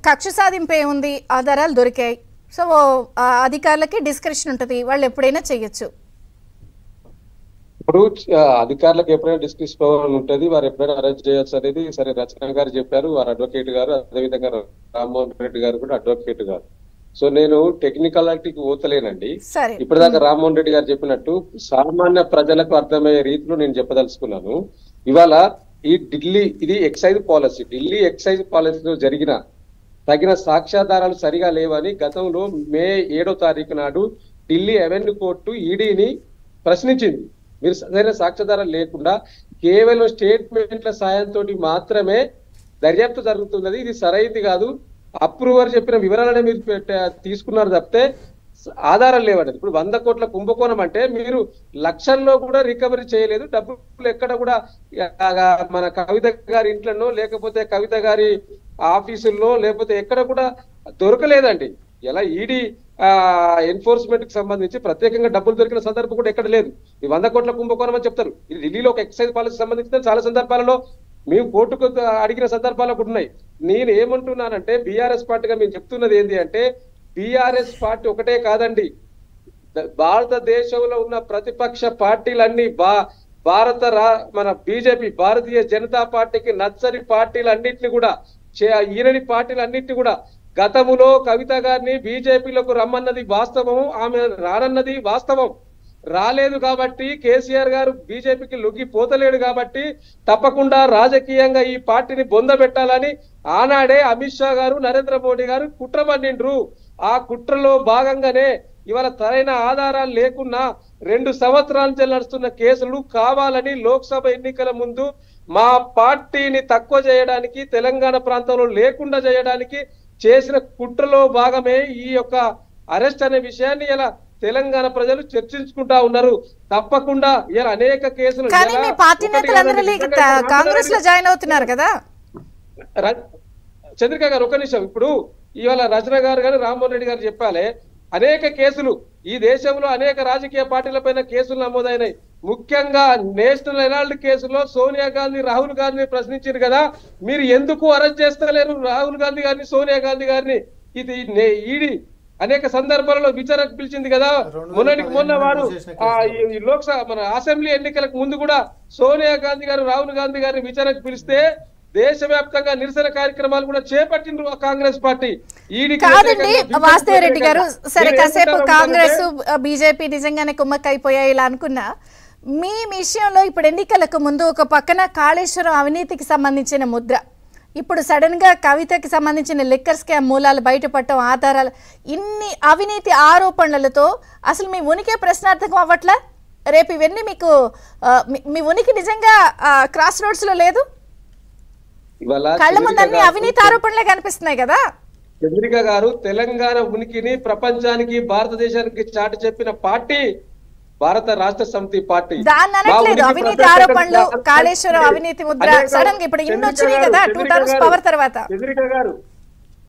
కక్ష సాధింపు ఏముంది, ఆధారాలు దొరికాయి. సో అధికారులకి డిస్క్రిప్షన్ ఉంటుంది, వాళ్ళు ఎప్పుడైనా చేయొచ్చు. ఇప్పుడు అధికారులకు ఎప్పుడైనా డిస్కస్ పవర్ ఉంటుంది, వారు ఎప్పుడైనా అరెస్ట్ చేయొచ్చు అనేది సరే రచన గారు చెప్పారు, వారు అడ్వకేట్ గారు, అదేవిధంగా రామ్మోహన్ రెడ్డి గారు కూడా అడ్వకేట్ గారు. సో నేను టెక్నికాలిటీకి పోతలేనండి. ఇప్పటిదాకా రామ్మోహన్ రెడ్డి గారు చెప్పినట్టు సామాన్య ప్రజలకు అర్థమయ్యే రీతిలో నేను చెప్పదలుచుకున్నాను. ఇవాళ ఈ ఇది ఎక్సైజ్ పాలసీ, ఢిల్లీ ఎక్సైజ్ పాలసీలో జరిగిన తగిన సాక్ష్యాధారాలు సరిగా లేవని గతంలో మే 7వ తారీఖు నాడు ఢిల్లీ అవెన్యూ కోర్టు ఈడీని ప్రశ్నించింది. మీరు సరైన సాక్ష్యాధారాలు లేకుండా కేవలం స్టేట్మెంట్ల సాయంతో మాత్రమే దర్యాప్తు జరుగుతున్నది, ఇది సరైనది కాదు, అప్రూవర్ చెప్పిన వివరాలనే మీరు తీసుకున్నారు తప్పితే ఆధారాలు లేవన్నది. ఇప్పుడు 100 కోట్ల కుంభకోణం అంటే మీరు లక్షల్లో కూడా రికవరీ చేయలేదు, డబ్బులు ఎక్కడ కూడా మన కవిత గారి ఇంట్లోనో లేకపోతే కవిత గారి ఆఫీసుల్లో లేకపోతే ఎక్కడ కూడా దొరకలేదండి. ఎలా ఈడీ ఎన్ఫోర్స్మెంట్ కి సంబంధించి ప్రత్యేకంగా డబ్బులు దొరికిన సందర్భం కూడా ఎక్కడ లేదు. ఈ 100 కోట్ల కుంభకోణం అని చెప్తారు, ఇది ఢిల్లీలో ఒక ఎక్సైజ్ పాలసీ సంబంధించిన చాలా సందర్భాలలో మేము కోర్టుకు అడిగిన సందర్భాలు కూడా ఉన్నాయి. నేను ఏమంటున్నానంటే బీఆర్ఎస్ పార్టీగా మేము చెప్తున్నది ఏంటి అంటే, బీఆర్ఎస్ పార్టీ ఒకటే కాదండి, భారతదేశంలో ఉన్న ప్రతిపక్ష పార్టీలన్నీ మన బీజేపీ భారతీయ జనతా పార్టీకి నచ్చని పార్టీలన్నింటినీ కూడా ఈనని పార్టీలన్నింటినీ కూడా గతములో కవిత గారిని బీజేపీలోకి రమ్మన్నది వాస్తవం, ఆమె రానన్నది వాస్తవం. రాలేదు కాబట్టి కేసీఆర్ గారు బీజేపీకి లొంగిపోతలేడు కాబట్టి తప్పకుండా రాజకీయంగా ఈ పార్టీని బొందబెట్టాలని ఆనాడే అమిత్ షా గారు నరేంద్ర మోడీ గారు కుట్ర పన్నిండ్రు. ఆ కుట్రలో భాగంగానే ఇవాళ సరైన ఆధారాలు లేకున్నా 2 సంవత్సరాల నుంచి నడుస్తున్న కేసులు కావాలని లోక్సభ ఎన్నికల ముందు మా పార్టీని తక్కువ చేయడానికి, తెలంగాణ ప్రాంతంలో లేకుండా చేయడానికి చేసిన కుట్రలో భాగమే ఈ యొక్క అరెస్ట్ అనే విషయాన్ని ఇలా తెలంగాణ ప్రజలు చర్చించుకుంటా ఉన్నారు. తప్పకుండా ఇలా అనేక కేసులు కాంగ్రెస్ లో జాయిన్ అవుతున్నారు కదా చంద్రిక గారు. ఒక నిమిషం, ఇప్పుడు ఇవాళ రచన గారు కానీ రామ్మోహన్ రెడ్డి గారు చెప్పాలి, అనేక కేసులు ఈ దేశంలో అనేక రాజకీయ పార్టీలపైన కేసులు నమోదైనాయి. ముఖ్యంగా నేషనల్ హెరాల్డ్ కేసులో సోనియా గాంధీ రాహుల్ గాంధీని ప్రశ్నించారు కదా, మీరు ఎందుకు అరెస్ట్ చేస్తలేరు రాహుల్ గాంధీ గారిని, సోనియా గాంధీ గారిని? ఇది ఈడీ అనేక సందర్భాలలో విచారణకు పిలిచింది కదా. మొన్న వారు లోక్సభ మన అసెంబ్లీ ఎన్నికలకు ముందు కూడా సోనియా గాంధీ గారు రాహుల్ గాంధీ గారిని విచారణకు పిలిస్తే దేశవ్యాప్తంగా నిరసన కార్యక్రమాలు కూడా చేపట్టిండ్రు కాంగ్రెస్ పార్టీ. కాదండి వాస్తవ రెడ్డి గారు, సరే కాసేపు కాంగ్రెస్ బీజేపీ నిజంగానే కుమ్మక్కైపోయాయి ఇలా అనుకున్నా, మీ విషయంలో ఇప్పుడు ఎన్నికలకు ముందు ఒక పక్కన కాళేశ్వరం అవినీతికి సంబంధించిన ముద్ర, ఇప్పుడు సడన్ గా కవితకి సంబంధించిన లిక్కర్ స్కామ్ మూలాలు బయటపడటం, ఆధారాలు, ఇన్ని అవినీతి ఆరోపణలతో అసలు మీ ఉనికి ప్రశ్నార్థకం అవ్వట్లా? రేపు ఇవన్నీ మీకు మీ ఉనికి నిజంగా క్రాస్ రోడ్స్ లో లేదు? కళ్ళ ముందు అన్ని అవినీతి ఆరోపణలే కనిపిస్తున్నాయి కదా. చంద్రిక గారు, తెలంగాణ ఉనికిని ప్రపంచానికి భారతదేశానికి చాటి చెప్పిన పార్టీ భారత రాష్ట్ర సమితి పార్టీ. దాన్ని అనట్లేదు, అవినీతి ఆరోపణలు, కాళేశ్వరం అవినీతి ముద్ర, సడన్ గా ఇప్పుడు ఇన్ని వచ్చినాయి కదా 2 టర్మ్స్ పవర్ తర్వాత. చంద్రిక గారు,